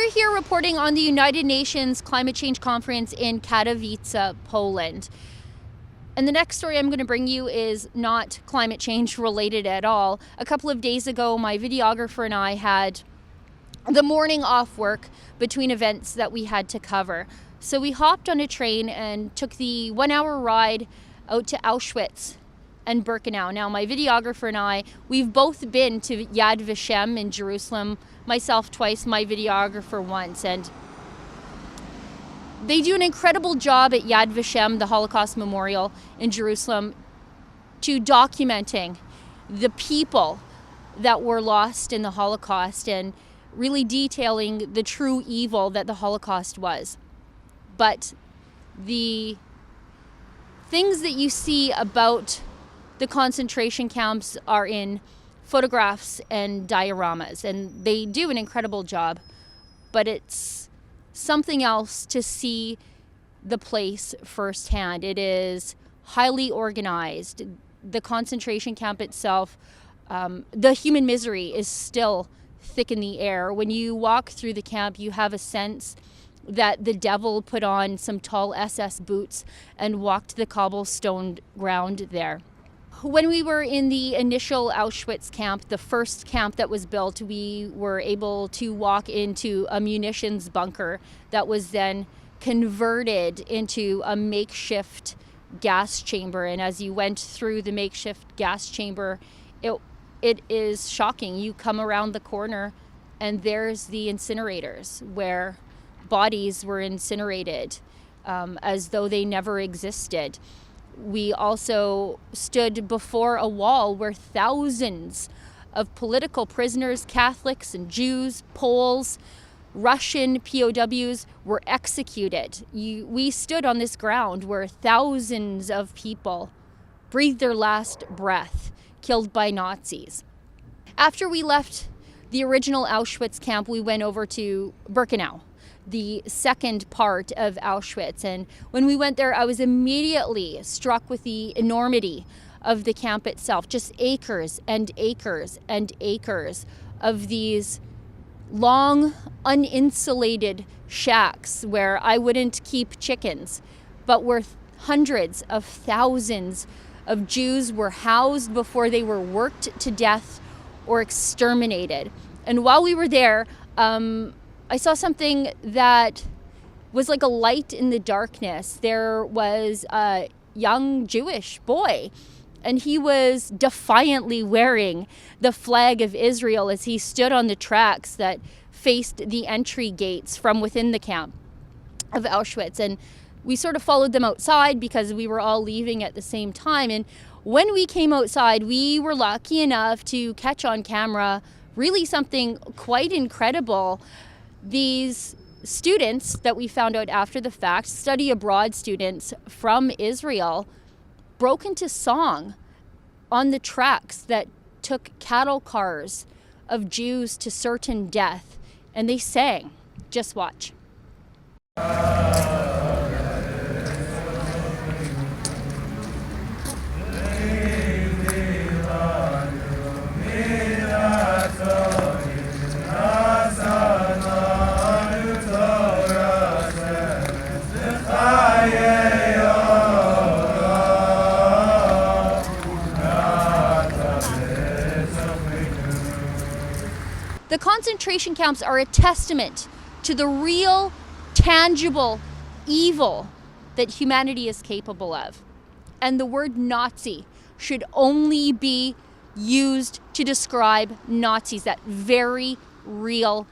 We're here reporting on the United Nations Climate Change Conference in Katowice, Poland. And the next story I'm going to bring you is not climate change related at all. A couple of days ago, my videographer and I had the morning off work between events that we had to cover. So we hopped on a train and took the 1 hour ride out to Auschwitz and Birkenau. Now, my videographer and I, we've both been to Yad Vashem in Jerusalem, myself twice, my videographer once, and they do an incredible job at Yad Vashem, the Holocaust Memorial in Jerusalem, to documenting the people that were lost in the Holocaust and really detailing the true evil that the Holocaust was. But the things that you see about the concentration camps are in photographs and dioramas, and they do an incredible job, but it's something else to see the place firsthand. It is highly organized. The concentration camp itself, the human misery is still thick in the air. When you walk through the camp, you have a sense that the devil put on some tall SS boots and walked the cobblestone ground there. When we were in the initial Auschwitz camp, the first camp that was built, we were able to walk into a munitions bunker that was then converted into a makeshift gas chamber. And as you went through the makeshift gas chamber, it is shocking. You come around the corner and there's the incinerators where bodies were incinerated as though they never existed. We also stood before a wall where thousands of political prisoners, Catholics and Jews, Poles, Russian POWs were executed. We stood on this ground where thousands of people breathed their last breath, killed by Nazis. After we left the original Auschwitz camp, we went over to Birkenau, the second part of Auschwitz. And when we went there, I was immediately struck with the enormity of the camp itself. Just acres and acres and acres of these long, uninsulated shacks where I wouldn't keep chickens, but where hundreds of thousands of Jews were housed before they were worked to death or exterminated. And while we were there, I saw something that was like a light in the darkness. There was a young Jewish boy, and he was defiantly wearing the flag of Israel as he stood on the tracks that faced the entry gates from within the camp of Auschwitz. And we sort of followed them outside because we were all leaving at the same time. And when we came outside, we were lucky enough to catch on camera really something quite incredible. These students that we found out after the fact, study abroad students from Israel, broke into song on the tracks that took cattle cars of Jews to certain death, and they sang. Just watch. The concentration camps are a testament to the real, tangible evil that humanity is capable of. And the word Nazi should only be used to describe Nazis, that very real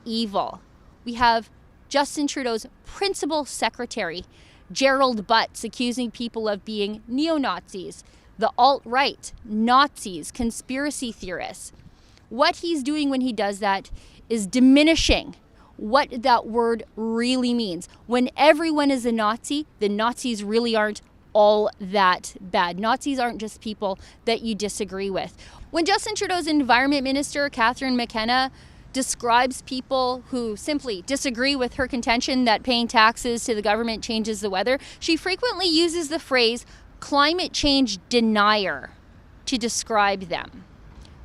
evil. We have Justin Trudeau's principal secretary, Gerald Butts, accusing people of being neo-Nazis, the alt-right, Nazis, conspiracy theorists. What he's doing when he does that is diminishing what that word really means. When everyone is a Nazi, the Nazis really aren't all that bad. Nazis aren't just people that you disagree with. When Justin Trudeau's Environment Minister, Catherine McKenna, describes people who simply disagree with her contention that paying taxes to the government changes the weather, she frequently uses the phrase climate change denier to describe them.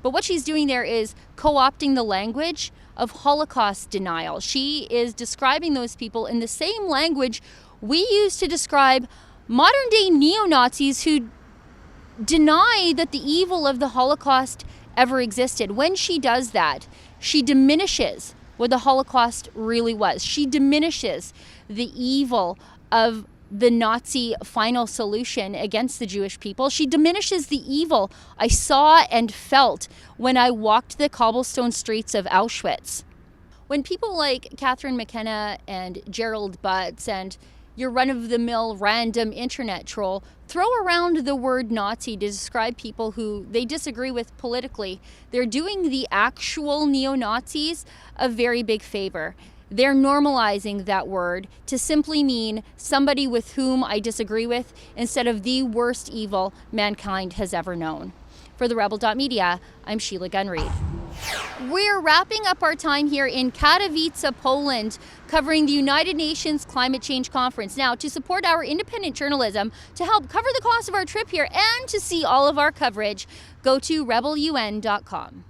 But what she's doing there is co-opting the language of Holocaust denial. She is describing those people in the same language we use to describe modern day neo-Nazis who deny that the evil of the Holocaust ever existed. When she does that, she diminishes what the Holocaust really was. She diminishes the evil of the Nazi final solution against the Jewish people. She diminishes the evil I saw and felt when I walked the cobblestone streets of Auschwitz. When people like Catherine McKenna and Gerald Butts and your run-of-the-mill random internet troll throw around the word Nazi to describe people who they disagree with politically, they're doing the actual neo-Nazis a very big favor. They're normalizing that word to simply mean somebody with whom I disagree with instead of the worst evil mankind has ever known. For the Rebel.media, I'm Sheila Gunn-Reid. We're wrapping up our time here in Katowice, Poland, covering the United Nations Climate Change Conference. Now, to support our independent journalism, to help cover the cost of our trip here, and to see all of our coverage, go to rebelun.com.